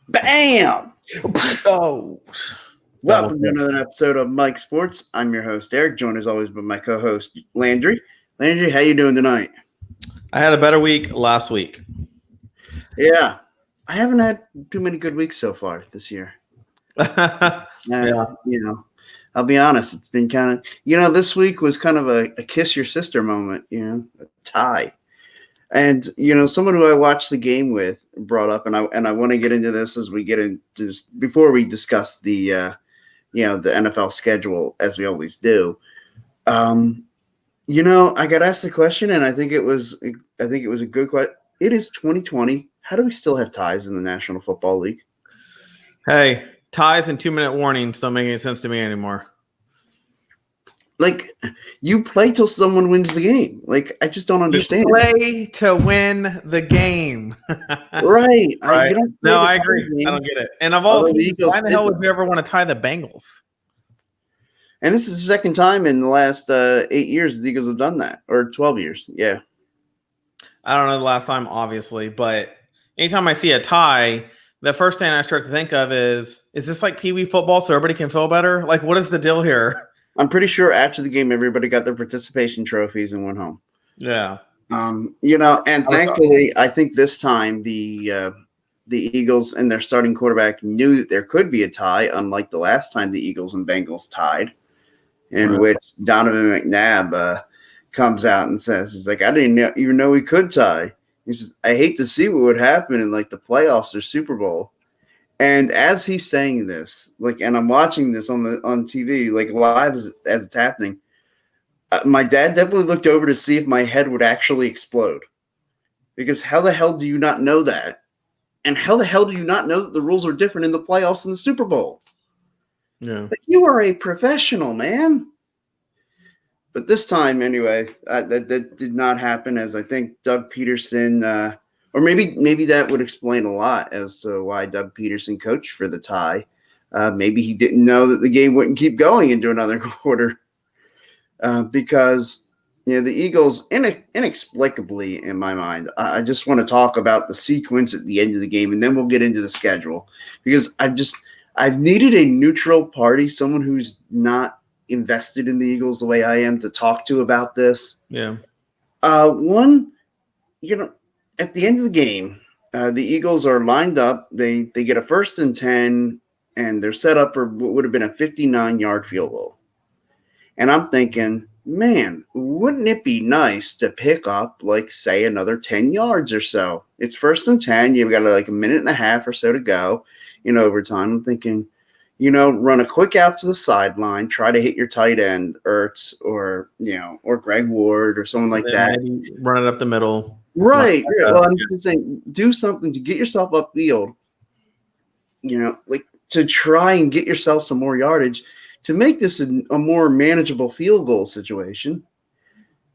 Bam! Oh, Welcome to another episode of Mike Sports. I'm your host, Eric, joined as always by my co-host, Landry. Landry, how you doing tonight? I had a better week last week. Yeah, I haven't had too many good weeks so far this year. Yeah. I'll be honest, it's been kind of, this week was kind of a kiss your sister moment, a tie. And, someone who I watched the game with brought up, and I want to get into this as we get into before we discuss the NFL schedule, as we always do. I got asked the question, and I think it was a good question. It is 2020. How do we still have ties in the National Football League? Hey, ties and 2-minute warnings don't make any sense to me anymore. Like, you play till someone wins the game. Like, I just don't understand. You play to win the game. Right. I agree. I don't get it. And of all teams, why the hell would we ever want to tie the Bengals? And this is the second time in the last 8 years the Eagles have done that, or 12 years. Yeah. I don't know the last time, obviously, but anytime I see a tie, the first thing I start to think of is this like Pee Wee football so everybody can feel better? Like, what is the deal here? I'm pretty sure after the game, everybody got their participation trophies and went home. Yeah. And thankfully, I think this time the Eagles and their starting quarterback knew that there could be a tie, unlike the last time the Eagles and Bengals tied, in which Donovan McNabb comes out and says, "He's like, I didn't even know we could tie." He says, "I hate to see what would happen in like the playoffs or Super Bowl." And as he's saying this, and I'm watching this on TV, live as it's happening, my dad definitely looked over to see if my head would actually explode. Because how the hell do you not know that? And how the hell do you not know that the rules are different in the playoffs and the Super Bowl? Yeah. You are a professional, man. But this time, anyway, that did not happen, as I think Doug Peterson or maybe that would explain a lot as to why Doug Peterson coached for the tie. Maybe he didn't know that the game wouldn't keep going into another quarter because the Eagles, inexplicably in my mind, I just want to talk about the sequence at the end of the game, and then we'll get into the schedule because I've needed a neutral party, someone who's not invested in the Eagles the way I am, to talk to about this. Yeah. At the end of the game, the Eagles are lined up. They get a 1st and 10, and they're set up for what would have been a 59-yard field goal. And I'm thinking, man, wouldn't it be nice to pick up, say, another 10 yards or so? It's 1st and 10. You've got a minute and a half or so to go in overtime. I'm thinking, run a quick out to the sideline, try to hit your tight end, Ertz, or Greg Ward or someone like that. Maybe run it up the middle. Right. Well, I'm just saying, do something to get yourself upfield, to try and get yourself some more yardage to make this a more manageable field goal situation.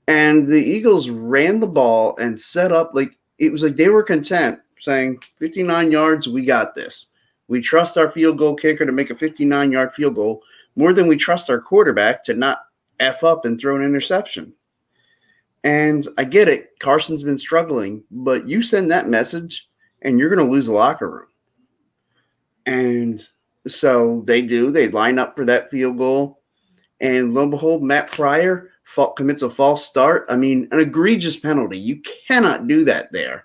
And the Eagles ran the ball and set up it was like they were content saying 59 yards, we got this. We trust our field goal kicker to make a 59-yard field goal more than we trust our quarterback to not F up and throw an interception. And I get it. Carson's been struggling, but you send that message and you're going to lose the locker room. And so they do. They line up for that field goal. And lo and behold, Matt Pryor commits a false start. I mean, an egregious penalty. You cannot do that there,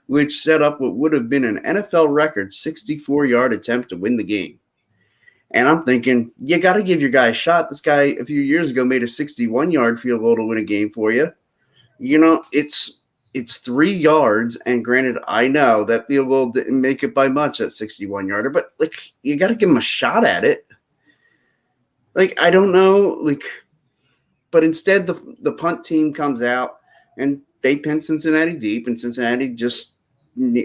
which set up what would have been an NFL record 64-yard attempt to win the game. And I'm thinking, you got to give your guy a shot. This guy a few years ago made a 61-yard field goal to win a game for you. It's 3 yards, and granted, I know that field goal didn't make it by much, that 61-yarder, but you got to give him a shot at it. I don't know, but instead the punt team comes out and they pin Cincinnati deep, and Cincinnati just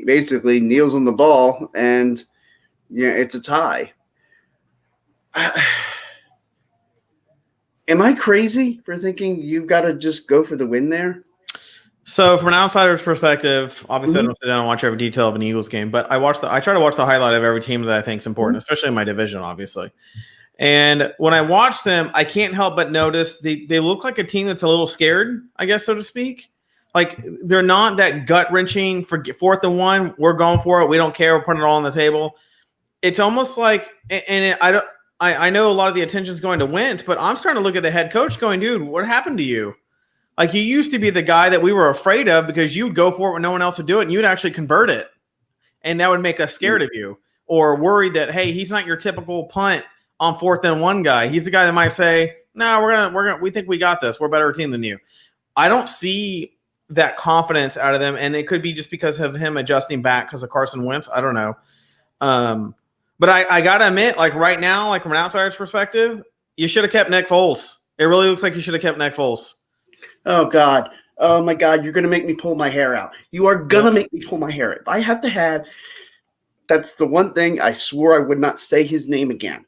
basically kneels on the ball, and it's a tie. Am I crazy for thinking you've got to just go for the win there? So from an outsider's perspective, obviously I don't sit down and watch every detail of an Eagles game, but I try to watch the highlight of every team that I think is important, especially in my division, obviously. And when I watch them, I can't help but notice they look like a team that's a little scared, I guess, so to speak. Like they're not that gut wrenching for 4th and 1. We're going for it. We don't care. We're putting it all on the table. It's almost like, I know a lot of the attention's going to Wentz, but I'm starting to look at the head coach going, dude, what happened to you? Like you used to be the guy that we were afraid of because you would go for it when no one else would do it, and you'd actually convert it, and that would make us scared of you or worried that, hey, he's not your typical punt on 4th and 1 guy. He's the guy that might say, no, we think we got this. We're a better team than you. I don't see that confidence out of them, and it could be just because of him adjusting back because of Carson Wentz. I don't know. But I got to admit, like right now, like from an outsider's perspective, you should have kept Nick Foles. It really looks like you should have kept Nick Foles. Oh, God. Oh, my God. You're going to make me pull my hair out. You are going to make me pull my hair out. If I have to have – that's the one thing I swore I would not say his name again.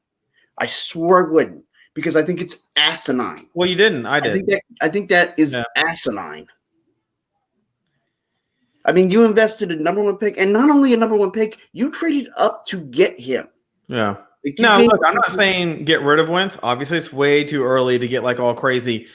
I swore I wouldn't because I think it's asinine. Well, you didn't. I did. I think that is asinine. I mean, you invested a number 1 pick, and not only a number 1 pick, you traded up to get him. Yeah. Look, I'm not saying get rid of Wentz. Obviously, it's way too early to get like all crazy.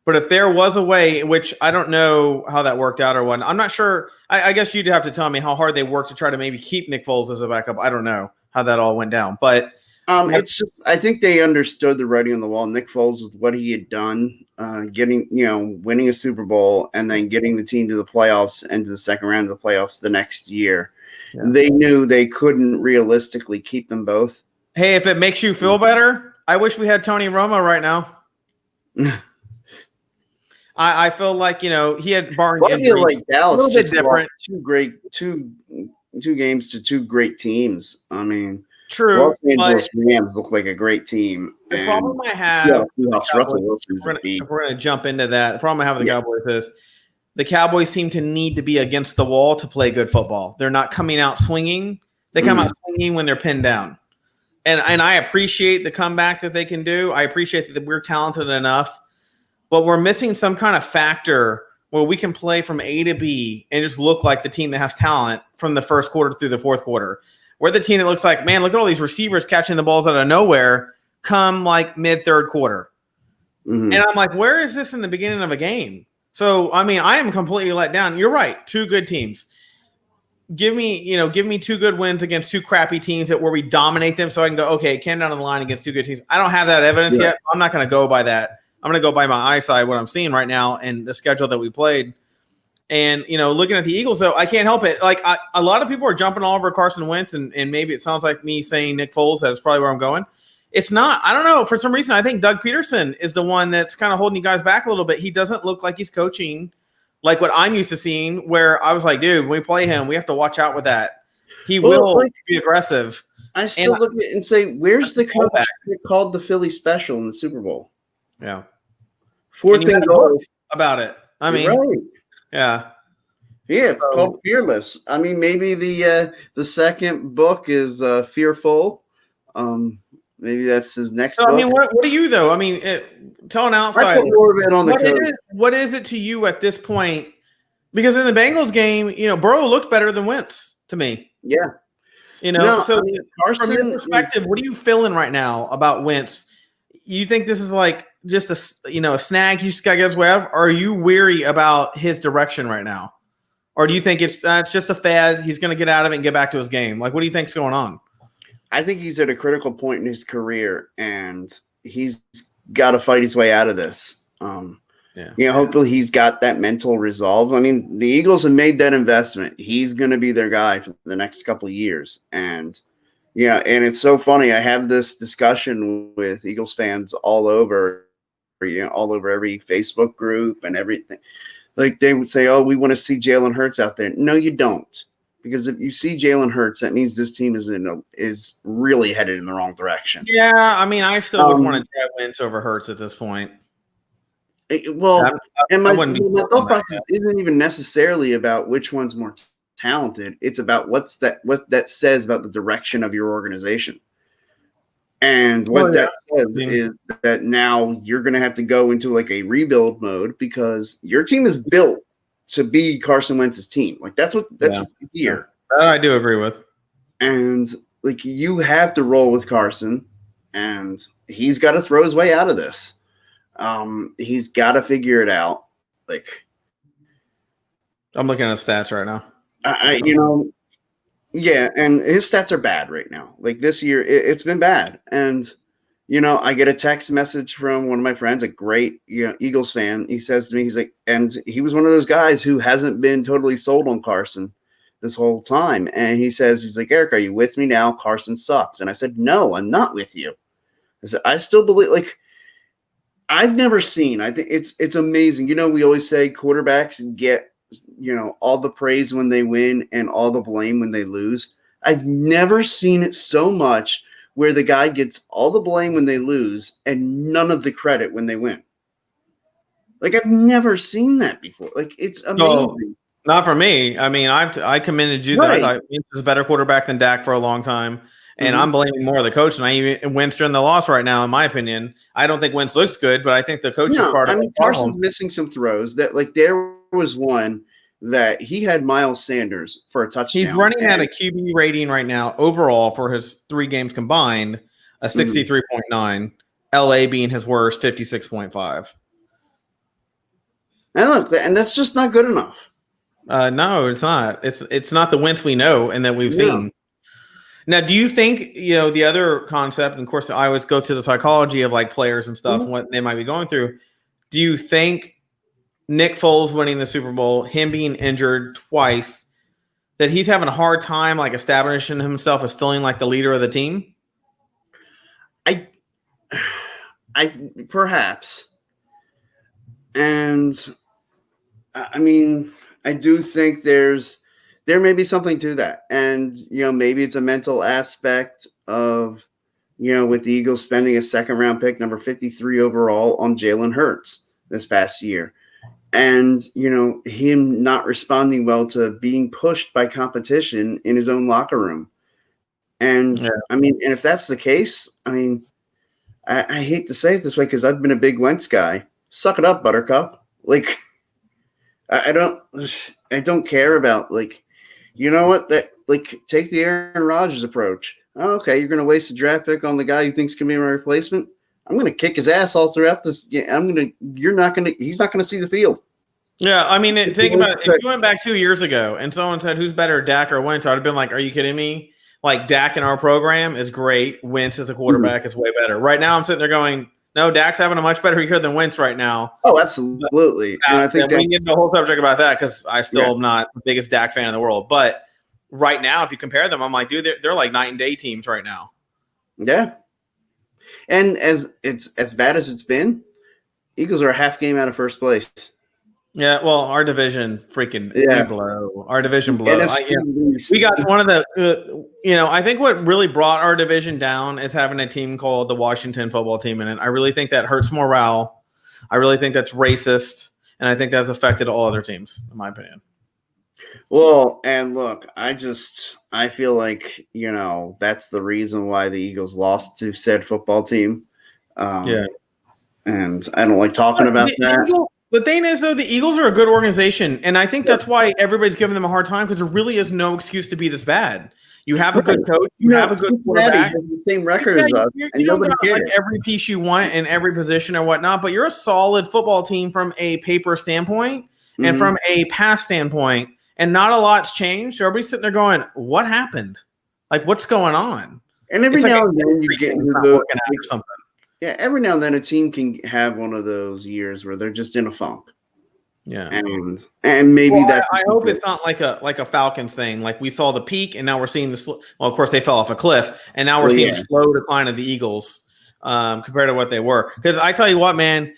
But if there was a way, which I don't know how that worked out or what, I'm not sure. I guess you'd have to tell me how hard they worked to try to maybe keep Nick Foles as a backup. I don't know how that all went down. But it's just I think they understood the writing on the wall. Nick Foles with what he had done, winning a Super Bowl and then getting the team to the playoffs and to the second round of the playoffs the next year. Yeah. They knew they couldn't realistically keep them both. Hey, if it makes you feel better, I wish we had Tony Romo right now. I feel like, he had barring injury. I feel like Dallas a little bit different. Two games to 2 great teams. I mean, true. Los Angeles Rams look like a great team. The problem I have, Russell Wilson's if we're going to jump into that, the problem I have with the Cowboys is the Cowboys seem to need to be against the wall to play good football. They're not coming out swinging. They come out swinging when they're pinned down. And I appreciate the comeback that they can do. I appreciate that we're talented enough. But we're missing some kind of factor where we can play from A to B and just look like the team that has talent from the first quarter through the fourth quarter. We're the team that looks like, man, look at all these receivers catching the balls out of nowhere come like mid-third quarter. Mm-hmm. And I'm like, where is this in the beginning of a game? So, I mean, I am completely let down. You're right. 2 good teams. Give me 2 good wins against 2 crappy teams where we dominate them so I can go, okay, came down the line against 2 good teams. I don't have that evidence yet. I'm not going to go by that. I'm going to go by my eyesight, what I'm seeing right now and the schedule that we played. And, looking at the Eagles, though, I can't help it. Like, a lot of people are jumping all over Carson Wentz, and maybe it sounds like me saying Nick Foles. That's probably where I'm going. It's not. I don't know. For some reason, I think Doug Peterson is the one that's kind of holding you guys back a little bit. He doesn't look like he's coaching like what I'm used to seeing, where I was like, dude, when we play him, we have to watch out with that. He will be aggressive. I still look at it and say, where's the coach that called the Philly special in the Super Bowl? Yeah. 4th and goal about it. I mean, right. Yeah. Yeah, called Fearless. I mean, maybe the second book is Fearful. Maybe that's his next book. I mean, what do you, though? I mean, tell an outsider. I put more of it on the coach. What is it to you at this point? Because in the Bengals game, Burrow looked better than Wentz to me. Yeah. So I mean, from your perspective, what are you feeling right now about Wentz? You think this is like just a snag he just got to get his way out of? Or are you weary about his direction right now? Or do you think it's just a fad? He's going to get out of it and get back to his game. Like, what do you think's going on? I think he's at a critical point in his career, and he's got to fight his way out of this. Hopefully he's got that mental resolve. I mean, the Eagles have made that investment. He's going to be their guy for the next couple of years. And it's so funny. I have this discussion with Eagles fans all over every Facebook group and everything. Like, they would say, oh, we want to see Jalen Hurts out there. No, you don't. Because if you see Jalen Hurts, that means this team is really headed in the wrong direction. Yeah, I mean, I still would want to try Wentz over Hurts at this point. My thought process isn't even necessarily about which one's more talented. It's about what that says about the direction of your organization. And what that says is that now you're going to have to go into like a rebuild mode because your team is built to be Carson Wentz's team. Like that's what you hear. That I do agree with. And like you have to roll with Carson, and he's got to throw his way out of this. He's got to figure it out. Like I'm looking at stats right now. Yeah, and his stats are bad right now. Like this year, it's been bad. And I get a text message from one of my friends, a great Eagles fan. He says to me, he's like, and he was one of those guys who hasn't been totally sold on Carson this whole time. And he's like, Eric, are you with me now? Carson sucks. And I said, no, I'm not with you. I said, I still believe, like, I've never seen, I think it's amazing. We always say quarterbacks get, all the praise when they win and all the blame when they lose. I've never seen it so much where the guy gets all the blame when they lose and none of the credit when they win. Like, I've never seen that before. Like, it's amazing. Not for me. I mean, I commended you that I thought Wentz was a better quarterback than Dak for a long time. And I'm blaming more of the coach than I even Wentz during the loss right now, in my opinion. I don't think Wentz looks good, but I think the coach is part of it. Carson's missing some throws that, like, there was one that he had Miles Sanders for a touchdown. He's running at a QB rating right now overall for his 3 games combined, a 63.9. LA being his worst, 56.5. And look, and that's just not good enough. No, it's not. It's not the Wentz we know and that we've seen. Now, do you think, the other concept, and of course, I always go to the psychology of like players and stuff and what they might be going through. Do you think Nick Foles winning the Super Bowl, him being injured twice, that he's having a hard time like establishing himself as feeling like the leader of the team? I perhaps. And I mean, I do think there may be something to that. And, maybe it's a mental aspect of, with the Eagles spending a second-round pick, number 53 overall, on Jalen Hurts this past year. And, him not responding well to being pushed by competition in his own locker room. And, and if that's the case, I hate to say it this way because I've been a big Wentz guy. Suck it up, Buttercup. Like, I don't care about, like, you know what? That, like, take the Aaron Rodgers approach. Oh, okay, you're going to waste a draft pick on the guy you think's going to be my replacement. I'm going to kick his ass all throughout this. He's not going to see the field. Yeah, I mean, think about it. If you went back 2 years ago and someone said, who's better, Dak or Wentz, I'd have been like, are you kidding me? Like, Dak in our program is great. Wentz as a quarterback is way better. Right now, I'm sitting there going, no, Dak's having a much better year than Wentz right now. Oh, absolutely. And I think we can get into the whole subject about that because I still am not the biggest Dak fan in the world. But right now, if you compare them, I'm like, dude, they're like night and day teams right now. Yeah. And as bad as it's been, Eagles are a half game out of first place. Yeah, well, our division freaking blow. Our division blow. We got one of the, I think what really brought our division down is having a team called the Washington football team in it. I really think that hurts morale. I really think that's racist, and I think that's affected all other teams, in my opinion. Well, and look, I feel like, that's the reason why the Eagles lost to said football team. And I don't like talking about that. The thing is, though, the Eagles are a good organization, and I think that's why everybody's giving them a hard time because there really is no excuse to be this bad. You have a good coach, you have a good quarterback, the same record as us, and you don't got like every piece you want in every position or whatnot, but you're a solid football team from a paper standpoint and from a pass standpoint, and not a lot's changed. So everybody's sitting there going, "What happened? Like, what's going on?" And every now and then you get into something. Yeah, every now and then a team can have one of those years where they're just in a funk. Yeah, and maybe that's. I hope it's not like a Falcons thing. Like we saw the peak, and now we're seeing the. Well, of course they fell off a cliff, and now we're seeing a slow decline of the Eagles compared to what they were. Because I tell you what, man,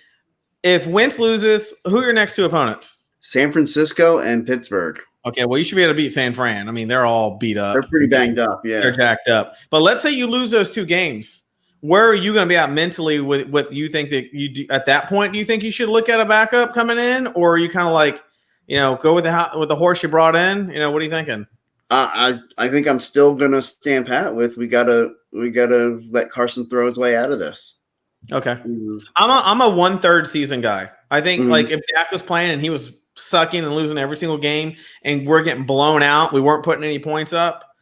if Wentz loses, who are your next two opponents? San Francisco and Pittsburgh. Okay, well, you should be able to beat San Fran. I mean, they're all beat up. They're pretty banged up. Yeah, they're jacked up. But let's say you lose those two games. Where are you going to be at mentally with what you think that you do at that point? Do you think you should look at a backup coming in, or are you kind of like, go with the horse you brought in? What are you thinking? I think I'm still going to stand pat with we gotta let Carson throw his way out of this. Okay, I'm a 1/3 season guy. I think like if Dak was playing and he was sucking and losing every single game, and we're getting blown out, we weren't putting any points up.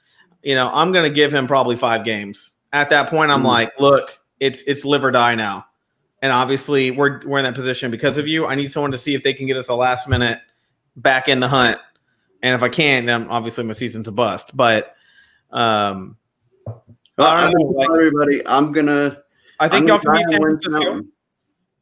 I'm going to give him probably 5 games. At that point, I'm like, look, it's live or die now. And obviously we're in that position because of you. I need someone to see if they can get us a last minute back in the hunt. And if I can't, then obviously my season's a bust. But I don't know. Like, Everybody, I think y'all can beat San win Francisco. something.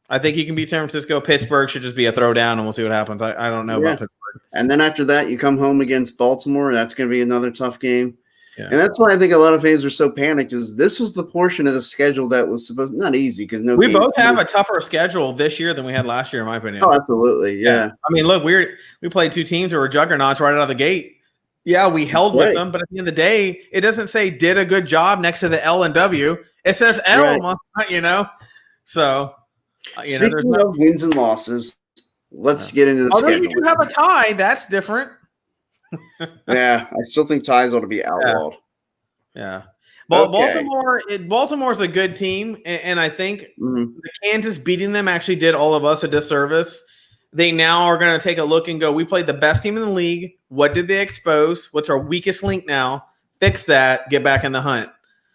I think you can beat San Francisco. Pittsburgh should just be a throwdown, and we'll see what happens. I don't know about Pittsburgh. And then after that, you come home against Baltimore. That's going to be another tough game. Yeah. And that's why I think a lot of fans were so panicked, is this was the portion of the schedule that was not easy because we both have a tougher schedule this year than we had last year, in my opinion. Oh, absolutely, yeah. I mean, look, we played two teams who were juggernauts right out of the gate. Yeah, we held with them, but at the end of the day, it doesn't say did a good job next to the L and W. It says L, you know. So, Speaking of wins and losses, let's get into the schedule. Although you do have a tie, that's different. Yeah, I still think ties ought to be outlawed. Yeah. Baltimore's a good team, and I think the Kansas beating them actually did all of us a disservice. They now are going to take a look and go, we played the best team in the league. What did they expose? What's our weakest link now? Fix that. Get back in the hunt.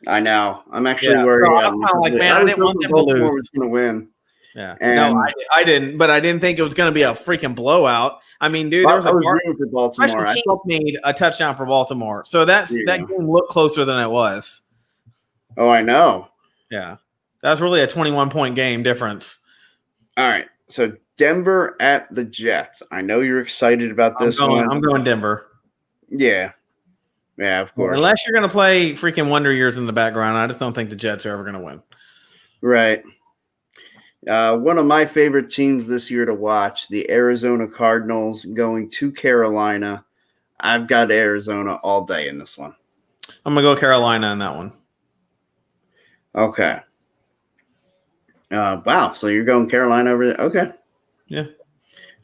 I know. I'm actually worried. So I was kind of like, man, I didn't want them to lose. Baltimore was going to win. Yeah. No, I didn't, but I didn't think it was going to be a freaking blowout. I mean, dude, I was rooting for Baltimore. I made a touchdown for Baltimore. So that game looked closer than it was. Oh, I know. Yeah. That was really a 21-point game difference. All right. So Denver at the Jets. I know you're excited about this one. I'm going Denver. Yeah. Yeah, of course. Unless you're going to play freaking Wonder Years in the background, I just don't think the Jets are ever going to win. Right. One of my favorite teams this year to watch, the Arizona Cardinals going to Carolina. I've got Arizona all day in this one. I'm going to go Carolina in that one. Okay. Wow. So you're going Carolina over there? Okay. Yeah.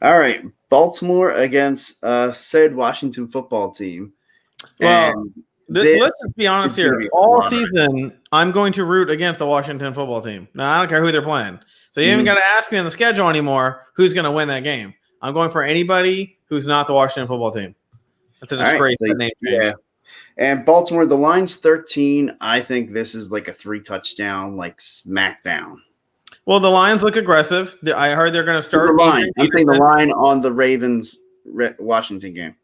All right. Baltimore against said Washington football team. Well, let's just be honest here. All season, I'm going to root against the Washington football team. Now, I don't care who they're playing. So you even got to ask me on the schedule anymore who's going to win that game. I'm going for anybody who's not the Washington football team. That's a disgrace. Right, yeah. And Baltimore, the line's 13. I think this is like a 3-touchdown, like smackdown. Well, the Lions look aggressive. I heard they're going to start. The line. I'm saying the line on the Ravens Washington game.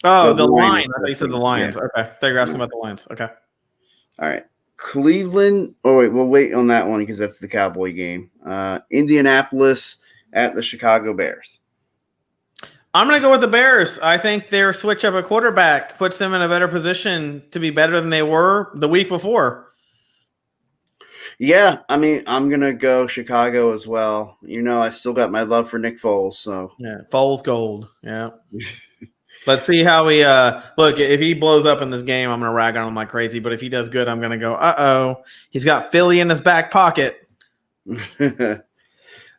Oh, the line. I thought you said the Lions. Yeah. Okay. I thought you were asking about the Lions. Okay. All right. Cleveland. Oh, wait. We'll wait on that one because that's the Cowboy game. Indianapolis at the Chicago Bears. I'm going to go with the Bears. I think their switch up a quarterback puts them in a better position to be better than they were the week before. Yeah, I mean, I'm going to go Chicago as well. You know, I still got my love for Nick Foles. So yeah, Foles gold. Yeah. Let's see how he look. If he blows up in this game, I'm going to rag on him like crazy. But if he does good, I'm going to go, he's got Philly in his back pocket.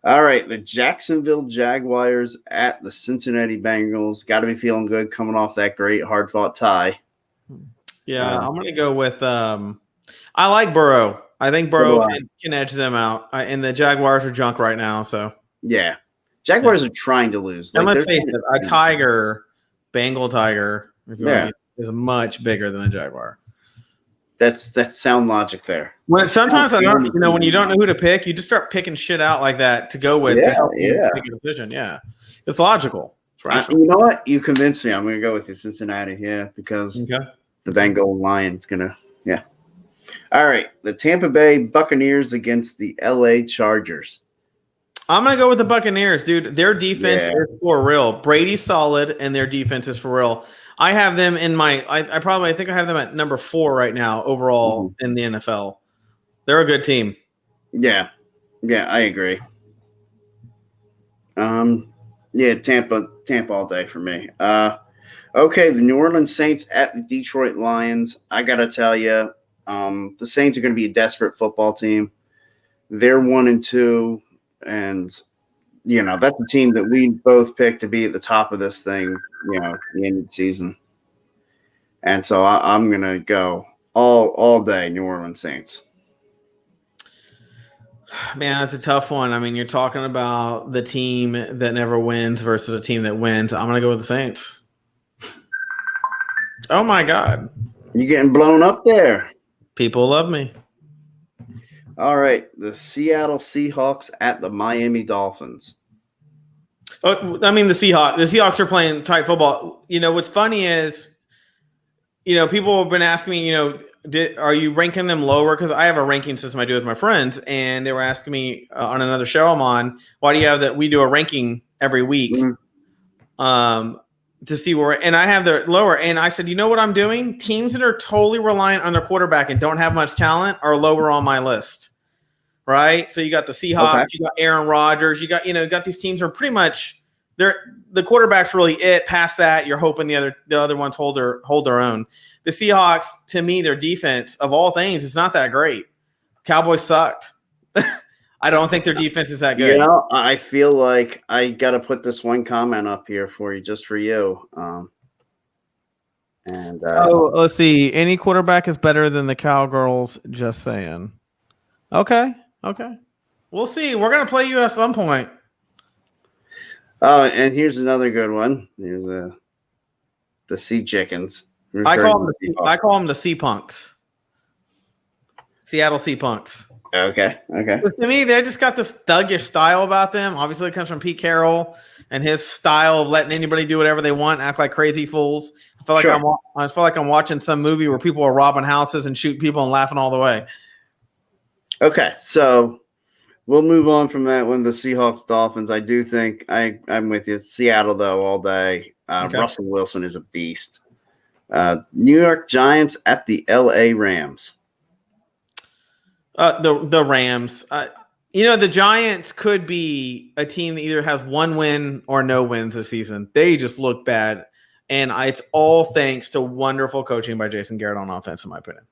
All right, the Jacksonville Jaguars at the Cincinnati Bengals. Got to be feeling good coming off that great hard-fought tie. Yeah, I'm going to go with I like Burrow. I think Burrow can edge them out. And the Jaguars are junk right now. So yeah, Jaguars are trying to lose. And let's face it, a Tiger, Bengal Tiger, is much bigger than a Jaguar. That's sound logic there. Sometimes I don't, when you don't know who to pick, you just start picking shit out like that to go with to help you make a decision. Yeah, it's logical. It's you know what? You convinced me. I'm going to go with you, Cincinnati. Yeah, because the Bengal Lion's going to. Yeah. All right, the Tampa Bay Buccaneers against the LA Chargers. I'm going to go with the Buccaneers, dude. Their defense is for real. Brady's solid, and their defense is for real. I have them in my I think I have them at number 4 right now overall in the NFL. They're a good team. Yeah, I agree. Tampa all day for me. Okay, the New Orleans Saints at the Detroit Lions. I got to tell you, the Saints are going to be a desperate football team. They're 1-2, and that's a team that we both picked to be at the top of this thing, at the end of the season. And so I'm going to go all day New Orleans Saints. Man, that's a tough one. I mean, you're talking about the team that never wins versus a team that wins. I'm going to go with the Saints. Oh, my God. You're getting blown up there. People love me. All right, the Seattle Seahawks at the Miami Dolphins. I mean, the Seahawks are playing tight football. What's funny is, people have been asking me, are you ranking them lower? Because I have a ranking system I do with my friends, and they were asking me on another show I'm on, why do you have that? We do a ranking every week. Mm-hmm. To see where, and I have the lower, and I said, you know what I'm doing? Teams that are totally reliant on their quarterback and don't have much talent are lower on my list, right? So you got the Seahawks, You got Aaron Rodgers, you got these teams are pretty much the quarterback's really it. Past that, you're hoping the other ones hold their own. The Seahawks, to me, their defense of all things is not that great. Cowboys sucked. I don't think their defense is that good. I feel like I got to put this one comment up here for you, just for you. Let's see. Any quarterback is better than the Cowgirls. Just saying. Okay. We'll see. We're gonna play you at some point. Oh, and here's another good one. Here's the Sea Chickens. I call them the Sea Punks. Seattle Sea Punks. Okay. But to me, they just got this thuggish style about them. Obviously, it comes from Pete Carroll and his style of letting anybody do whatever they want, act like crazy fools. I feel like I'm watching some movie where people are robbing houses and shooting people and laughing all the way. Okay, so we'll move on from that one. The Seahawks, Dolphins. I do think I'm with you. Seattle, though, all day. Okay. Russell Wilson is a beast. New York Giants at the L.A. Rams. The Rams. The Giants could be a team that either has one win or no wins this season. They just look bad, and it's all thanks to wonderful coaching by Jason Garrett on offense, in my opinion.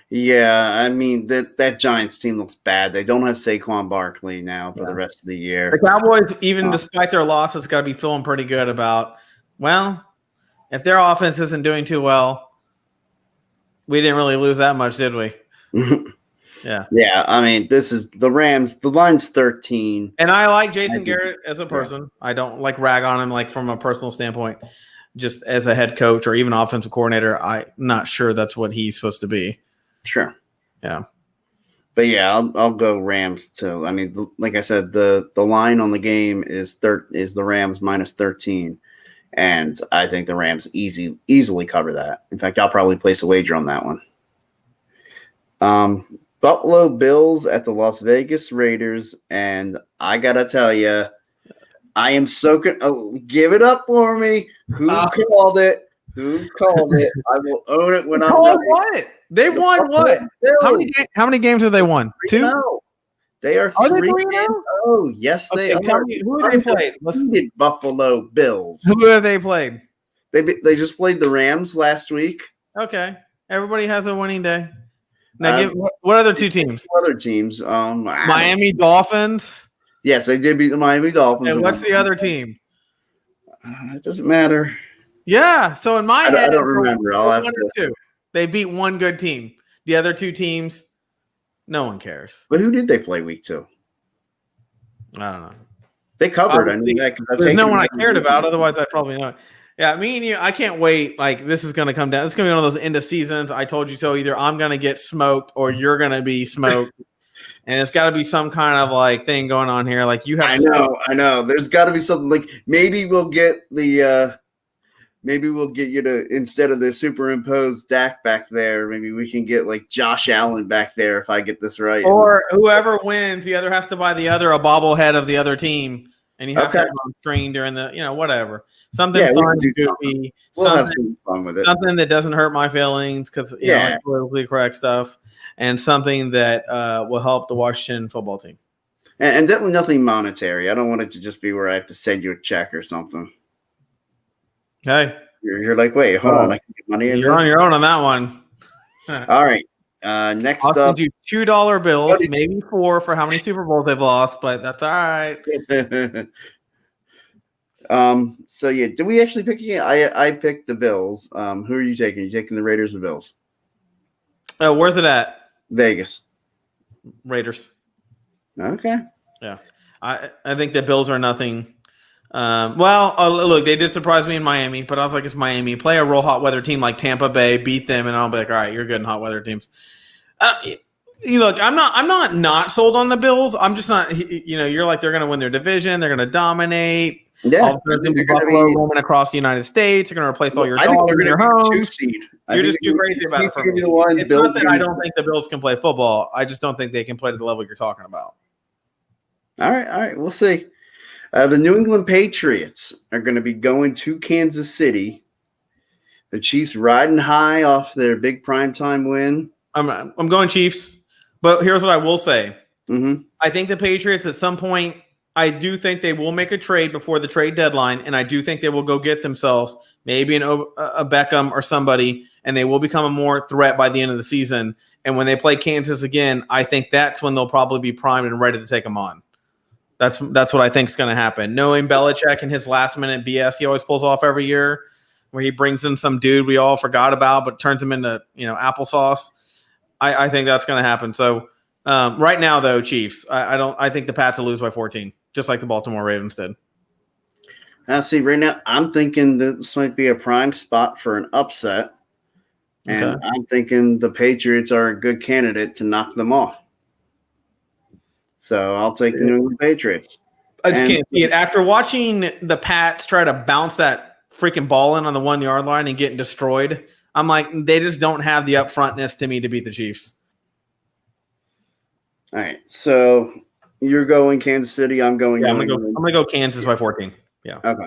Yeah, I mean that Giants team looks bad. They don't have Saquon Barkley now for the rest of the year. The Cowboys, even despite their losses, got to be feeling pretty good about. Well, if their offense isn't doing too well, we didn't really lose that much, did we? Yeah. I mean, this is the Rams. The line's 13, and I like Jason Garrett as a person. I don't like rag on him like from a personal standpoint. Just as a head coach or even offensive coordinator, I'm not sure that's what he's supposed to be. Sure. Yeah. But yeah, I'll go Rams too. I mean, like I said, the line on the game is the Rams minus 13, and I think the Rams easily cover that. In fact, I'll probably place a wager on that one. Buffalo Bills at the Las Vegas Raiders, and I gotta tell you, I am so give it up for me. Who called it? Who called it? I will own it when I'm ready. What? They won what? How many games have they won? 2? No. They are 3-0. Oh, yes, they are. Who have they played? Buffalo Bills. Who have they played? They just played the Rams last week. Okay. Everybody has a winning day. Now, what other 2 teams? Other teams. Miami Dolphins. Yes, they did beat the Miami Dolphins. And what's the other team? It doesn't matter. Yeah. So in my head, I don't remember. I'll have to. They beat one good team. The other 2 teams, no one cares. But who did they play week 2? I don't know. They covered. I mean, there's no one I cared about. Otherwise, I'd probably know it. Yeah, me and you, I can't wait. Like, this is going to come down. It's going to be one of those end of seasons. I told you so. Either I'm going to get smoked or you're going to be smoked. And it's got to be some kind of like thing going on here. Like you have. I know. There's got to be something. Like maybe we'll get the. Maybe we'll get you to, instead of the superimposed Dak back there, maybe we can get like Josh Allen back there if I get this right. Or whoever wins, the other has to buy the other a bobblehead of the other team. And you have to have it on screen during the, whatever. Something fun, goofy. We'll have some fun with it. Something that doesn't hurt my feelings because, it's politically correct stuff. And something that will help the Washington football team. And definitely nothing monetary. I don't want it to just be where I have to send you a check or something. Hey. You're like, wait, hold on. I can get money in You're on your own on that one. All right. Next I'll up. Send you $2 bills, maybe 4 for how many Super Bowls they've lost, but that's all right. So yeah, did we actually pick again? I picked the Bills. Who are you taking? You taking the Raiders or Bills? Where's it at? Vegas. Raiders. Okay. Yeah. I think the Bills are nothing. Look, they did surprise me in Miami, but I was like, it's Miami. Play a real hot weather team like Tampa Bay, beat them, and I'll be like, all right, you're good in hot weather teams. look, I'm not sold on the Bills. I'm just not. You're like they're going to win their division. They're going to dominate. Yeah, All of a sudden, Buffalo roaming across the United States. They're going to replace all your dollars in your homes. You're just too crazy about it for me. It's not that I don't think the Bills can play football. I just don't think they can play to the level you're talking about. All right. We'll see. The New England Patriots are going to be going to Kansas City. The Chiefs riding high off their big primetime win. I'm going Chiefs, but here's what I will say. Mm-hmm. I think the Patriots at some point, I do think they will make a trade before the trade deadline, and I do think they will go get themselves maybe a Beckham or somebody, and they will become a more threat by the end of the season. And when they play Kansas again, I think that's when they'll probably be primed and ready to take them on. That's what I think is going to happen. Knowing Belichick and his last-minute BS he always pulls off every year, where he brings in some dude we all forgot about but turns him into applesauce, I think that's going to happen. So right now, though, Chiefs, I think the Pats will lose by 14. Just like the Baltimore Ravens did. Now, see, right now, I'm thinking this might be a prime spot for an upset. And okay. I'm thinking the Patriots are a good candidate to knock them off. So I'll take the New England Patriots. I just can't see it. After watching the Pats try to bounce that freaking ball in on the 1 yard line and getting destroyed, I'm like, they just don't have the upfrontness to me to beat the Chiefs. All right. So you're going Kansas City. I'm going. Yeah, I'm gonna go Kansas by 14. Yeah. Okay.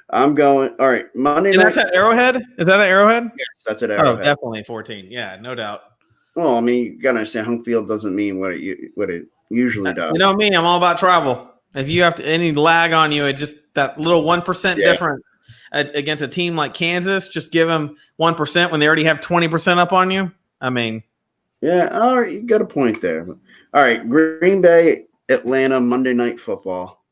I'm going. All right. Monday night. That's at Arrowhead. Is that at Arrowhead? Yes, that's at Arrowhead. Oh, definitely 14. Yeah, no doubt. Well, I mean, you gotta understand, home field doesn't mean what it usually does. You know me. I'm all about travel. If you have any lag on you, it just that little 1% difference against a team like Kansas. Just give them 1% when they already have 20% up on you. I mean. Yeah. All right. You got a point there. All right. Green Bay. Atlanta Monday Night Football.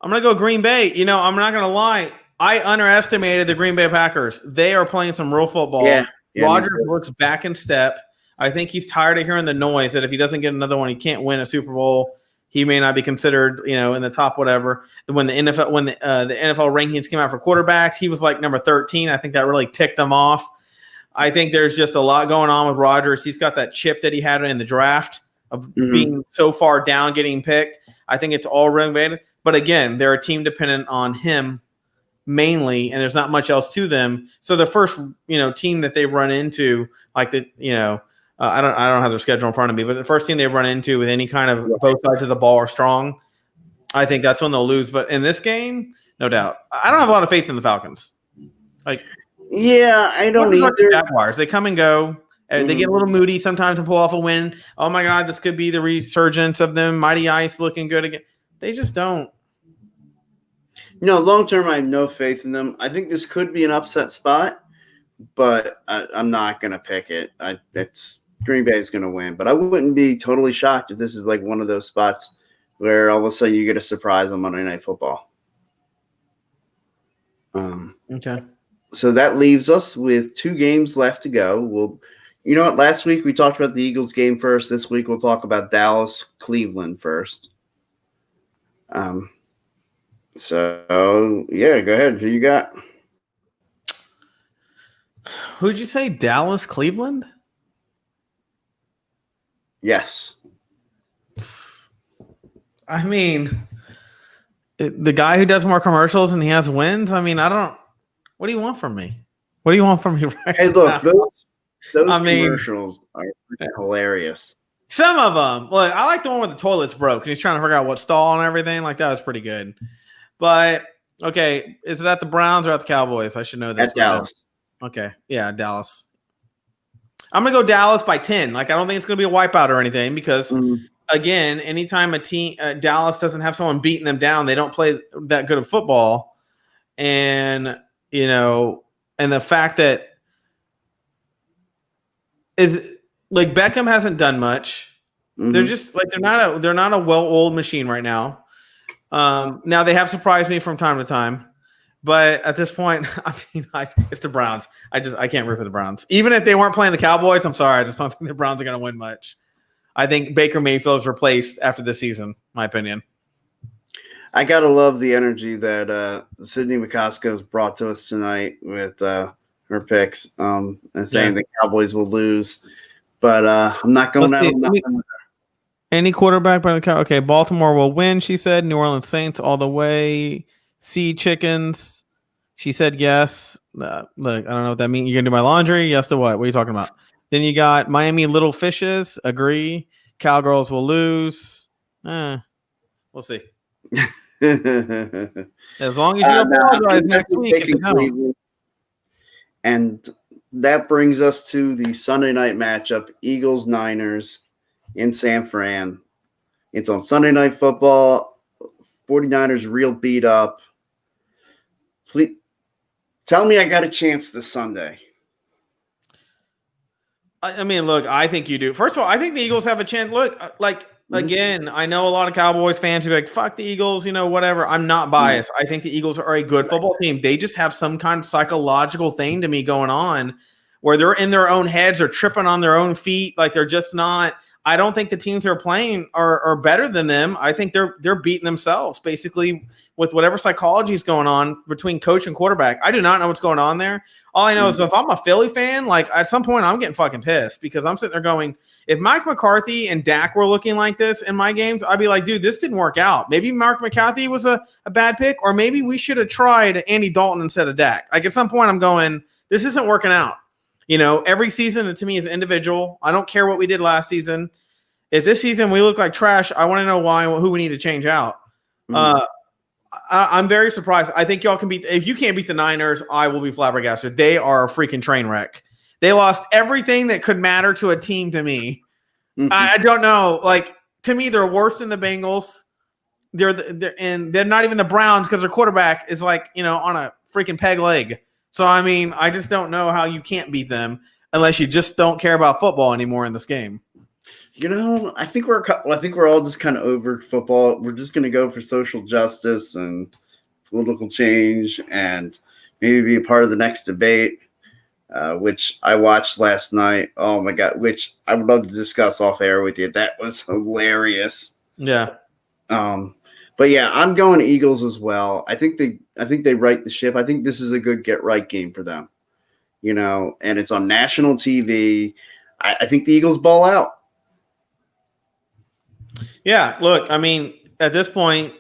I'm going to go Green Bay. I'm not going to lie. I underestimated the Green Bay Packers. They are playing some real football. Yeah, Rodgers looks back in step. I think he's tired of hearing the noise that if he doesn't get another one, he can't win a Super Bowl. He may not be considered, in the top whatever. When the NFL rankings came out for quarterbacks, he was like number 13. I think that really ticked them off. I think there's just a lot going on with Rodgers. He's got that chip that he had in the draft of being so far down, getting picked. I think it's all renovated. But again, they're a team dependent on him mainly, and there's not much else to them. So the first, team that they run into, like I don't have their schedule in front of me, but the first team they run into with any kind of both sides of the ball are strong, I think that's when they'll lose. But in this game, no doubt. I don't have a lot of faith in the Falcons. Yeah, I don't either. Jaguars, they come and go. They get a little moody sometimes and pull off a win. Oh, my God, this could be the resurgence of them. Mighty Ice looking good again. They just don't. Long term, I have no faith in them. I think this could be an upset spot, but I'm not going to pick it. Green Bay is going to win. But I wouldn't be totally shocked if this is like one of those spots where all of a sudden you get a surprise on Monday Night Football. Okay. So that leaves us with 2 games left to go. You know what? Last week we talked about the Eagles game first. This week we'll talk about Dallas, Cleveland first. So yeah, go ahead. Who you got? Who'd you say? Dallas, Cleveland? Yes. I mean, the guy who does more commercials and he has wins. I mean, what do you want from me? What do you want from me right Hey, look, now? Those commercials are hilarious. Some of them. Look, I like the one where the toilet's broke and he's trying to figure out what stall and everything. Like, that was pretty good. But, okay, is it at the Browns or at the Cowboys? I should know this. At Dallas. Okay, yeah, Dallas. I'm going to go Dallas by 10. Like, I don't think it's going to be a wipeout or anything because, again, anytime a team Dallas doesn't have someone beating them down, they don't play that good of football. And, and the fact that is like Beckham hasn't done much. They're just like they're not a well-oiled machine right now. Now they have surprised me from time to time, but at this point, I mean, it's the Browns. I can't root for the Browns. Even if they weren't playing the Cowboys, I'm sorry, I just don't think the Browns are going to win much. I think Baker Mayfield is replaced after this season, my opinion. I gotta love the energy that Sydney McCoskos brought to us tonight with her picks and saying the Cowboys will lose. But I'm not going Let's out see. on that one. Any quarterback by the Cowboys. Okay, Baltimore will win, she said. New Orleans Saints all the way. Sea Chickens. She said yes. Look, I don't know what that means. You're going to do my laundry? Yes to what? What are you talking about? Then you got Miami Little Fishes. Agree. Cowgirls will lose. We'll see. As long as you apologize next week if they don't. And that brings us to the Sunday night matchup, Eagles-Niners in San Fran. It's on Sunday Night Football. 49ers real beat up. Please tell me I got a chance this Sunday. I mean, look, I think you do. First of all, I think the Eagles have a chance. Look, again, I know a lot of Cowboys fans who are like, fuck the Eagles, whatever. I'm not biased. I think the Eagles are a good football team. They just have some kind of psychological thing to me going on where they're in their own heads or tripping on their own feet. Like they're just not. I don't think the teams they're playing are better than them. I think they're beating themselves basically with whatever psychology is going on between coach and quarterback. I do not know what's going on there. All I know is if I'm a Philly fan, like at some point I'm getting fucking pissed because I'm sitting there going, if Mike McCarthy and Dak were looking like this in my games, I'd be like, dude, this didn't work out. Maybe Mark McCarthy was a bad pick, or maybe we should have tried Andy Dalton instead of Dak. Like at some point I'm going, this isn't working out. Every season to me is individual. I don't care what we did last season. If this season we look like trash, I want to know why, who we need to change out. I'm very surprised. I think y'all can beat. If you can't beat the Niners, I will be flabbergasted. They are a freaking train wreck. They lost everything that could matter to a team to me. I don't know. Like to me, they're worse than the Bengals. They're not even the Browns because their quarterback is like on a freaking peg leg. So I mean, I just don't know how you can't beat them unless you just don't care about football anymore in this game. I think we're all just kind of over football. We're just going to go for social justice and political change, and maybe be a part of the next debate, which I watched last night. Oh my god! Which I would love to discuss off air with you. That was hilarious. Yeah. But yeah, I'm going Eagles as well. I think they right the ship. I think this is a good get right game for them. And it's on national TV. I think the Eagles ball out. Yeah, look, I mean, at this point,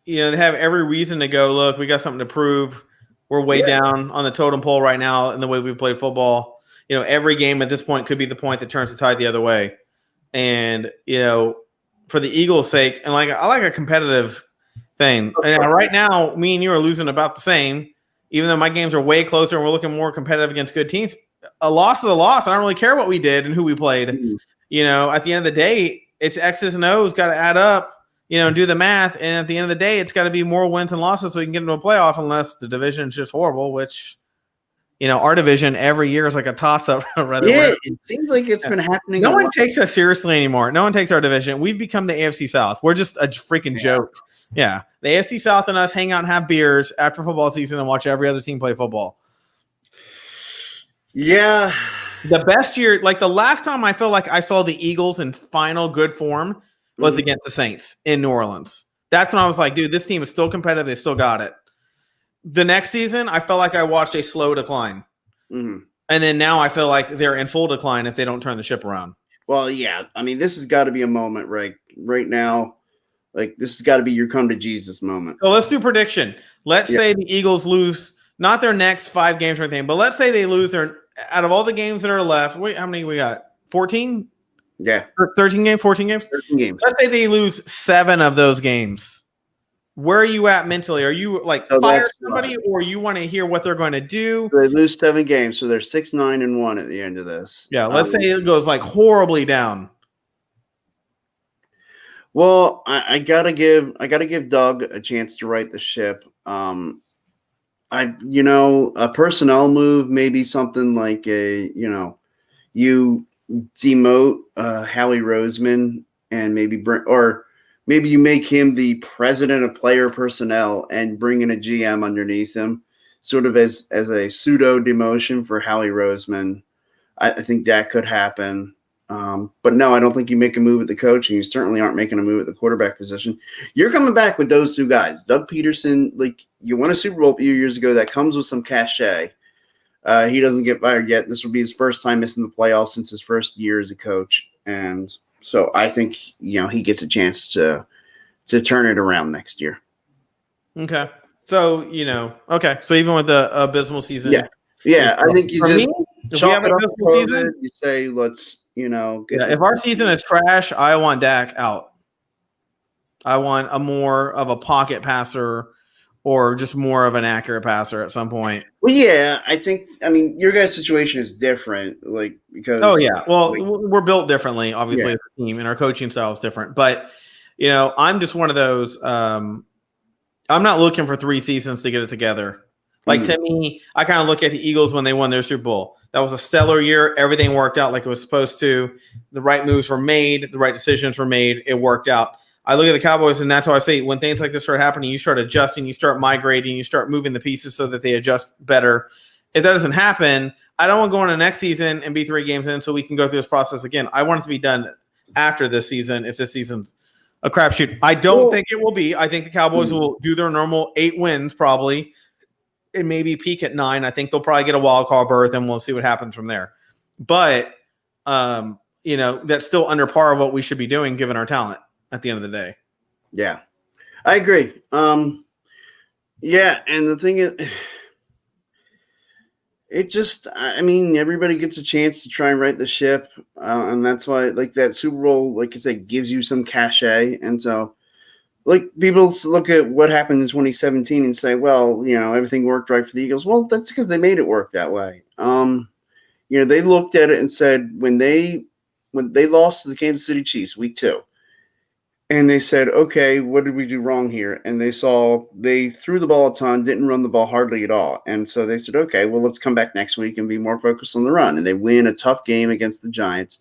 they have every reason to go, look, we got something to prove. We're way down on the totem pole right now in the way we play football. Every game at this point could be the point that turns the tide the other way. And, for the Eagles' sake, and I like a competitive thing. And right now, me and you are losing about the same, even though my games are way closer and we're looking more competitive against good teams. A loss is a loss. I don't really care what we did and who we played. At the end of the day, it's X's and O's got to add up, and do the math. And at the end of the day, it's got to be more wins and losses so you can get into a playoff unless the division is just horrible, which, our division every year is like a toss-up. It seems like it's been happening. No one takes us seriously anymore. No one takes our division. We've become the AFC South. We're just a freaking joke. Yeah. The AFC South and us hang out and have beers after football season and watch every other team play football. Yeah. The best year, like the last time I feel like I saw the Eagles in final good form was against the Saints in New Orleans. That's when I was like, dude, this team is still competitive. They still got it. The next season, I felt like I watched a slow decline. And then now I feel like they're in full decline if they don't turn the ship around. Well, yeah. I mean, this has got to be a moment right now. Like, this has got to be your come to Jesus moment. So let's do prediction. Let's say the Eagles lose, not their next 5 games or anything, but let's say they lose out of all the games that are left. Wait, how many we got? 14? Yeah. 13 games, 14 games? 13 games. Let's say they lose 7 of those games. Where are you at mentally? Are you fire somebody, or you want to hear what they're going to do? They lose 7 games, so they're 6-9-1 at the end of this. Yeah, let's say it goes horribly down. Well, I gotta give Doug a chance to right the ship. A personnel move, maybe something like you demote Howie Roseman and maybe you make him the president of player personnel and bring in a GM underneath him, sort of as a pseudo demotion for Howie Roseman. I think that could happen. But no, I don't think you make a move at the coach, and you certainly aren't making a move at the quarterback position. You're coming back with those 2 guys. Doug Peterson, you won a Super Bowl a few years ago. That comes with some cachet. He doesn't get fired yet. This will be his first time missing the playoffs since his first year as a coach, and so I think he gets a chance to turn it around next year. Okay. So, okay. So even with the abysmal season. Yeah. I think you just if we have an abysmal season, you say, let's, if our season is trash, I want Dak out. I want more of a pocket passer or just more of an accurate passer at some point. Well, yeah, I mean, your guys' situation is different, because. Oh, yeah. Well, we're built differently, obviously, as a team, and our coaching style is different. But, I'm just one of those. I'm not looking for 3 seasons to get it together. To me, I kind of look at the Eagles when they won their Super Bowl. That was a stellar year. Everything worked out like it was supposed to. The right moves were made. The right decisions were made. It worked out. I look at the Cowboys, and that's how I say when things like this start happening, you start adjusting, you start migrating, you start moving the pieces so that they adjust better. If that doesn't happen, I don't want to go into next season and be 3 games in so we can go through this process again. I want it to be done after this season if this season's a crapshoot. I don't think it will be. I think the Cowboys will do their normal 8 wins probably and maybe peak at 9. I think they'll probably get a wild card berth, and we'll see what happens from there. But, that's still under par of what we should be doing given our talent at the end of the day. Yeah, I agree. Yeah, and the thing is, everybody gets a chance to try and right the ship, and that's why, that Super Bowl, like I said, gives you some cachet, and so, people look at what happened in 2017 and say, well, everything worked right for the Eagles. Well, that's because they made it work that way. They looked at it and said when they lost to the Kansas City Chiefs week 2. And they said, okay, what did we do wrong here? And they threw the ball a ton, didn't run the ball hardly at all. And so they said, okay, well, let's come back next week and be more focused on the run. And they win a tough game against the Giants.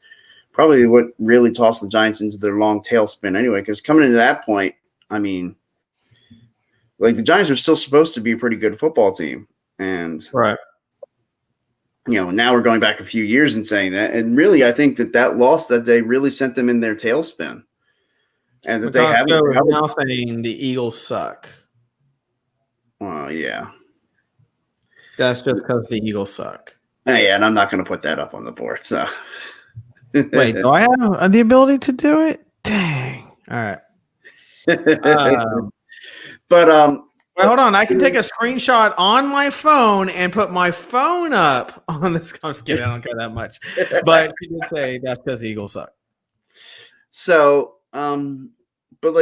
Probably what really tossed the Giants into their long tailspin anyway, because coming into that point, the Giants are still supposed to be a pretty good football team. And, right. Now we're going back a few years and saying that. And really, I think that loss that day really sent them in their tailspin. And that they haven't now saying the Eagles suck. Well, yeah. That's just because the Eagles suck. Yeah, and I'm not going to put that up on the board. So, wait, do I have the ability to do it? Dang! All right. Wait, hold on. I can take a screenshot on my phone and put my phone up on this. I'm just kidding. I don't care that much. But you did say that's because the Eagles suck. So,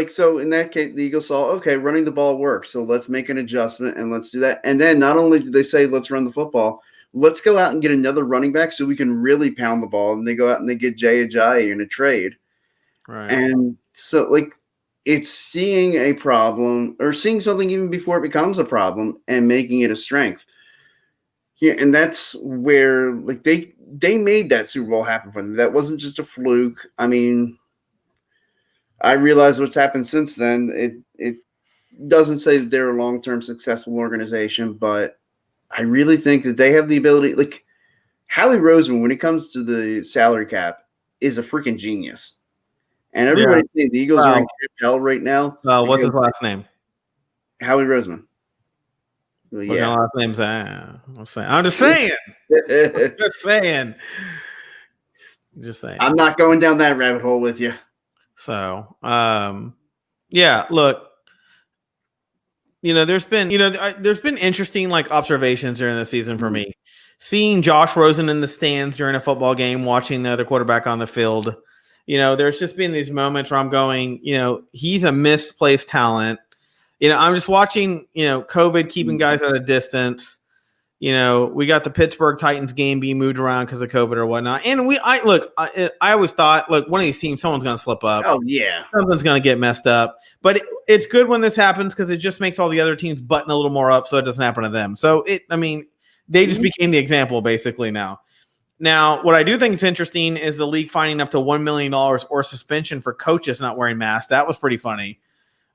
so in that case, the Eagles saw, okay, running the ball works. So let's make an adjustment and let's do that. And then not only did they say, let's run the football, let's go out and get another running back so we can really pound the ball. And they go out and they get Jay Ajayi in a trade. Right. And so it's seeing a problem or seeing something even before it becomes a problem and making it a strength. Yeah. And that's where they made that Super Bowl happen for them. That wasn't just a fluke. I realize what's happened since then. It doesn't say that they're a long-term successful organization, but I really think that they have the ability. Howie Roseman, when it comes to the salary cap, is a freaking genius. And everybody's saying the Eagles are in cap hell right now. What's his last name? Howie Roseman. Well, yeah. Last name's I'm just saying. Just saying. I'm not going down that rabbit hole with you. So, look, there's been interesting observations during the season for me. Seeing Josh Rosen in the stands during a football game, watching the other quarterback on the field, there's just been these moments where I'm going, he's a misplaced talent. I'm just watching, COVID keeping guys at a distance. We got the Pittsburgh Titans game being moved around because of COVID or whatnot. And I always thought, look, one of these teams, someone's going to slip up. Oh, yeah. Something's going to get messed up. But it's good when this happens because it just makes all the other teams button a little more up so it doesn't happen to them. So, they just became the example basically now. Now, what I do think is interesting is the league finding up to $1 million or suspension for coaches not wearing masks. That was pretty funny.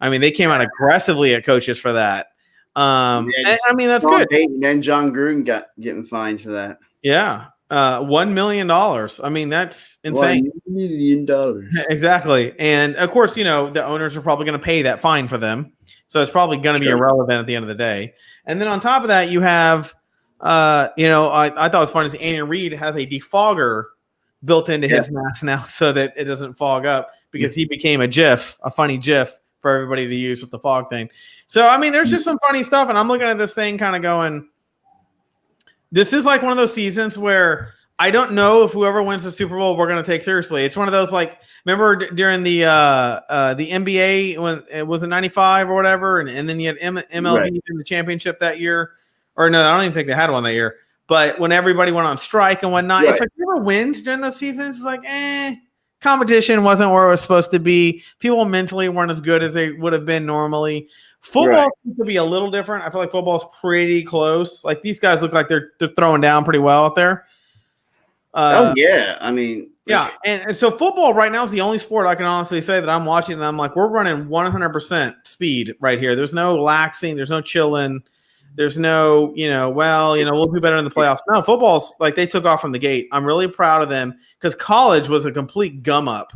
They came out aggressively at coaches for that. That's good. And then John Gruden getting fined for that. Yeah. $1 million. That's insane. $1 million. Exactly. And of course, the owners are probably going to pay that fine for them. So it's probably going to be irrelevant at the end of the day. And then on top of that, you have I thought it was funny. Andy Reid has a defogger built into his mask now so that it doesn't fog up because he became a funny GIF for everybody to use with the fog thing. So, I mean, there's just some funny stuff. And I'm looking at this thing kind of going, this is like one of those seasons where I don't know if whoever wins the Super Bowl we're going to take seriously. It's one of those, like, remember during the NBA when it was in 95 or whatever, and then you had MLB in the championship that year. Or no, I don't even think they had one that year. But when everybody went on strike and whatnot, it's like whoever wins during those seasons is like, competition wasn't where it was supposed to be. People mentally weren't as good as they would have been normally. Football seems to be a little different. I feel like football is pretty close. Like these guys look like they're throwing down pretty well out there. I mean, and so football right now is the only sport I can honestly say that I'm watching, and I'm like, we're running 100% speed right here. There's no laxing. There's no chilling. There's no, we'll do better in the playoffs. No, football's like they took off from the gate. I'm really proud of them because college was a complete gum up.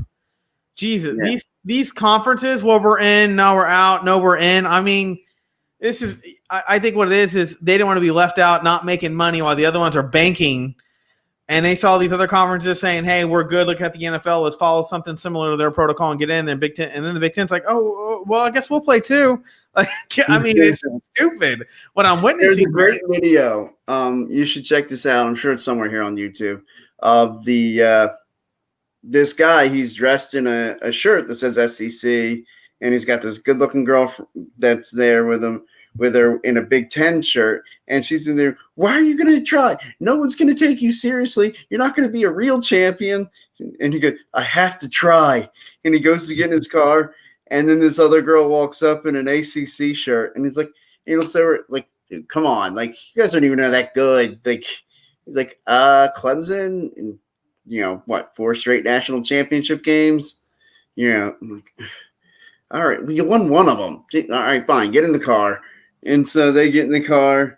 Jesus, these conferences, well, we're in, now we're out, no, we're in. I mean, this is, I think what it is they don't want to be left out, not making money while the other ones are banking. And they saw these other conferences saying, hey, we're good. Look at the NFL. Let's follow something similar to their protocol and get in. And Big Ten, and then the Big Ten's like, oh, well, I guess we'll play too. Like, I mean, it's stupid what I'm witnessing. There's a great video. You should check this out. I'm sure it's somewhere here on YouTube of this guy. He's dressed in a shirt that says SEC, and he's got this good-looking girl that's there with him. With her in a Big Ten shirt, and she's in there. Why are you going to try? No one's going to take you seriously. You're not going to be a real champion. And he goes, I have to try. And he goes to get in his car, and then this other girl walks up in an ACC shirt, and he's like, like, dude, come on, like you guys aren't even that good. Like Clemson, and 4 straight national championship games. I'm like, all right, well, you won one of them. All right, fine, get in the car. And so they get in the car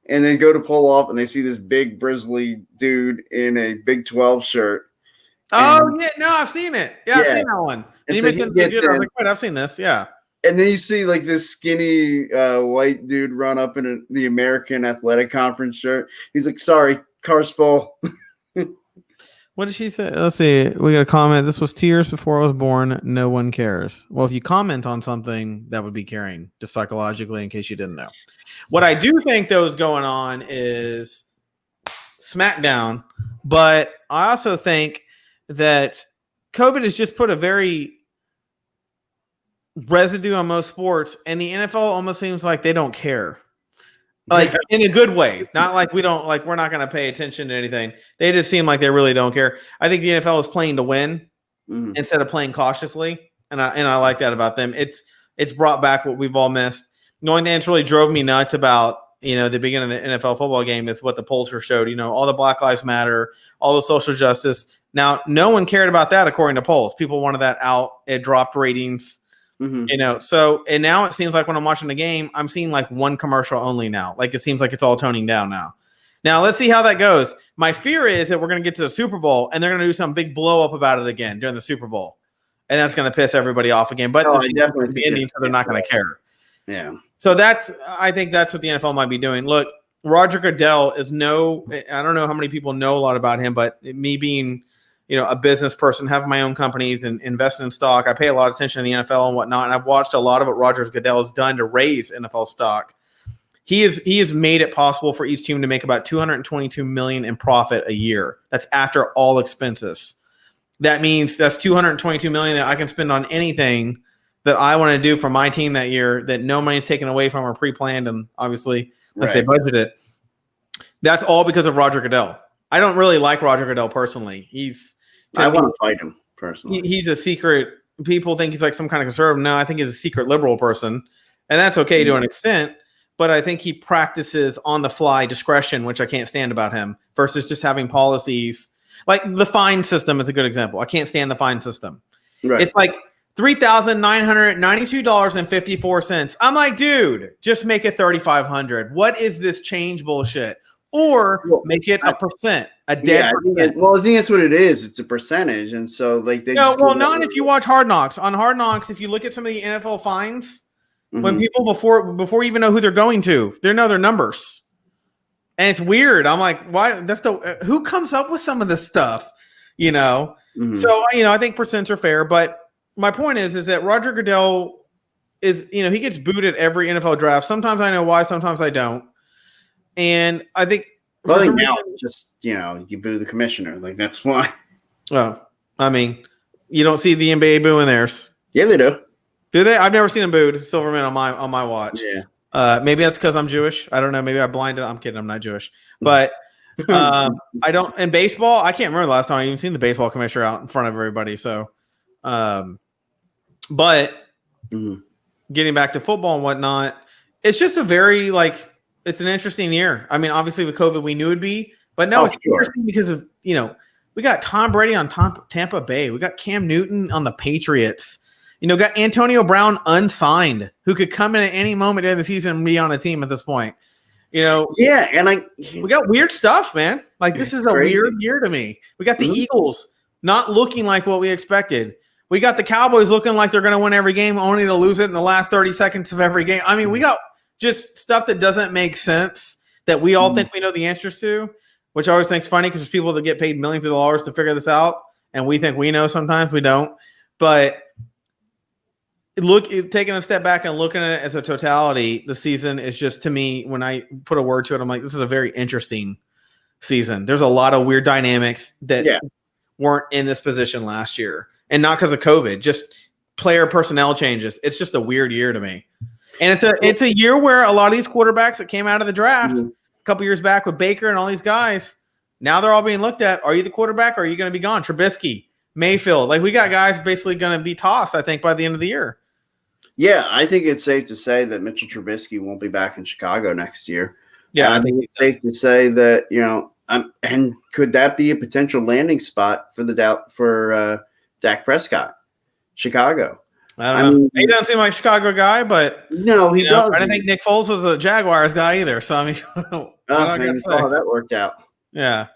and they go to pull off and they see this big grizzly dude in a Big 12 shirt. Oh, yeah. No, I've seen it. Yeah, I've seen that one. And so I was like, wait, I've seen this. Yeah. And then you see like this skinny white dude run up in the American Athletic Conference shirt. He's like, sorry, car's full. What did she say? Let's see. We got a comment. This was 2 years before I was born. No one cares. Well, if you comment on something, that would be caring, just psychologically, in case you didn't know. What I do think, though, is going on is SmackDown. But I also think that COVID has just put a very residue on most sports, and the NFL almost seems like they don't care. Like in a good way, not like we're not going to pay attention to anything. They just seem like they really don't care. I think the NFL is playing to win instead of playing cautiously, and I like that about them. It's brought back what we've all missed. The only thing that's really drove me nuts about the beginning of the NFL football game is what the pollster showed. All the Black Lives Matter, all the social justice. Now, no one cared about that according to polls. People wanted that out. It dropped ratings. So, and now it seems like when I'm watching the game, I'm seeing like one commercial only now. Like it seems like it's all toning down now. Now let's see how that goes. My fear is that we're going to get to the Super Bowl and they're going to do some big blow up about it again during the Super Bowl, and that's going to piss everybody off again. But the ending, so they're not going to care. Yeah. So I think that's what the NFL might be doing. Look, Roger Goodell is I don't know how many people know a lot about him, but me being a business person, have my own companies and invest in stock. I pay a lot of attention to the NFL and whatnot. And I've watched a lot of what Roger Goodell has done to raise NFL stock. He has made it possible for each team to make about $222 million in profit a year. That's after all expenses. That means that's $222 million that I can spend on anything that I want to do for my team that year that no money's taken away from or pre-planned. And obviously, let's say budgeted. That's all because of Roger Goodell. I don't really like Roger Goodell personally. I want to fight him personally. He's a secret. People think he's like some kind of conservative. No, I think he's a secret liberal person, and that's okay to an extent. But I think he practices on the fly discretion, which I can't stand about him, versus just having policies. Like the fine system is a good example. I can't stand the fine system. Right. It's like $3,992.54. I'm like, dude, just make it $3,500. What is this change bullshit? Or make it a percent, a dead percent. I think that's what it is. It's a percentage, and so like not if you watch Hard Knocks. On Hard Knocks, if you look at some of the NFL fines, when people before you even know who they're going to, they know their numbers. And it's weird. I'm like, why? That's who comes up with some of this stuff, you know? Mhm. So, I think percents are fair, but my point is that Roger Goodell is, he gets booed at every NFL draft. Sometimes I know why, sometimes I don't. And I think, Well, I think now it's just, you boo the commissioner. Like, that's why. well, I mean, you don't see the NBA booing theirs. Yeah, they do. Do they? I've never seen them booed, Silverman, on my watch. Yeah. Maybe that's because I'm Jewish. I don't know. Maybe I blinded. I'm kidding. I'm not Jewish. But I don't. In baseball, I can't remember the last time I even seen the baseball commissioner out in front of everybody. So, but getting back to football and whatnot, it's just a very it's an interesting year. I mean, obviously with COVID, we knew it'd be, but no, it's interesting because of we got Tom Brady on Tampa Bay. We got Cam Newton on the Patriots. Got Antonio Brown unsigned, who could come in at any moment during the season and be on a team at this point. Yeah, and we got weird stuff, man. Like, this is a weird year to me. We got the Eagles not looking like what we expected. We got the Cowboys looking like they're going to win every game, only to lose it in the last 30 seconds of every game. I mean, we got just stuff that doesn't make sense that we all think we know the answers to, which I always think is funny because there's people that get paid millions of dollars to figure this out, and we think we know. Sometimes we don't. But taking a step back and looking at it as a totality, the season is just, to me, when I put a word to it, I'm like, this is a very interesting season. There's a lot of weird dynamics that weren't in this position last year, and not because of COVID, just player personnel changes. It's just a weird year to me. And it's a year where a lot of these quarterbacks that came out of the draft a couple years back with Baker and all these guys, now they're all being looked at. Are you the quarterback or are you going to be gone? Trubisky, Mayfield. We got guys basically going to be tossed, I think, by the end of the year. Yeah, I think it's safe to say that Mitchell Trubisky won't be back in Chicago next year. Yeah, I think it's safe to say that, and could that be a potential landing spot for Dak Prescott, Chicago? I don't know. He doesn't seem like a Chicago guy, but no, he doesn't. I didn't think Nick Foles was a Jaguars guy either. So I mean, I saw how that worked out. Yeah.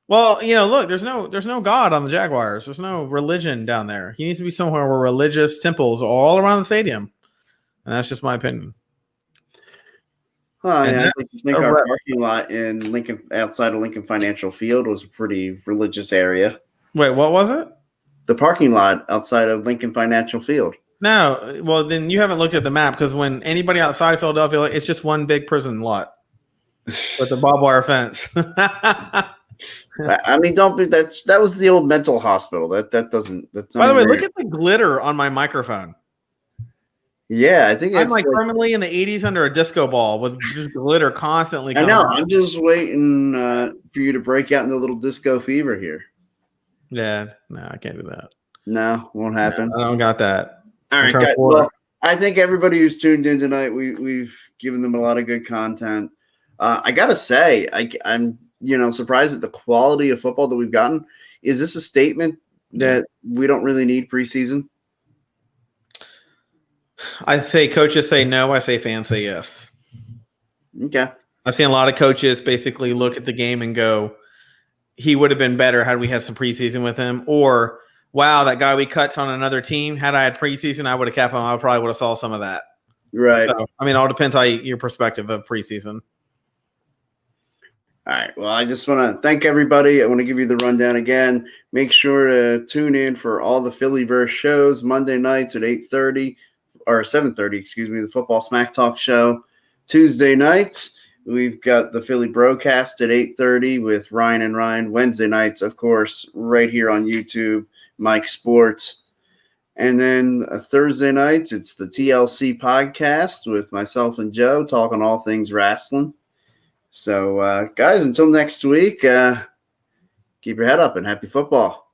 Well, look, there's no God on the Jaguars. There's no religion down there. He needs to be somewhere where religious temples are all around the stadium, and that's just my opinion. I think our parking lot in Lincoln, outside of Lincoln Financial Field, was a pretty religious area. Wait, what was it? The parking lot outside of Lincoln Financial Field. No, well, then you haven't looked at the map, because when anybody outside of Philadelphia, it's just one big prison lot with a barbed wire fence. I mean, that was the old mental hospital. That's By the way, look at the glitter on my microphone. Yeah, I think I'm permanently in the 80s under a disco ball with just glitter constantly. I know. I'm just waiting for you to break out into a little disco fever here. Yeah, no, I can't do that. No, won't happen. No, I don't got that. All right, guys. Well, I think everybody who's tuned in tonight, we've given them a lot of good content. I gotta say, I'm surprised at the quality of football that we've gotten. Is this a statement that we don't really need preseason? I say coaches say no. I say fans say yes. Okay. I've seen a lot of coaches basically look at the game and go, he would have been better had we had some preseason with him. Or, wow, that guy we cut's on another team. Had I had preseason, I would have kept him. I probably would have saw some of that. Right. So, I mean, it all depends on your perspective of preseason. All right. Well, I just want to thank everybody. I want to give you the rundown again. Make sure to tune in for all the Phillyverse shows Monday nights at 8:30 or 7:30, excuse me, the Football Smack Talk show. Tuesday nights, we've got the Philly Broadcast at 8:30 with Ryan and Ryan. Wednesday nights, of course, right here on YouTube, Mike Sports. And then Thursday nights, it's the TLC podcast with myself and Joe talking all things wrestling. So, guys, until next week, keep your head up and happy football.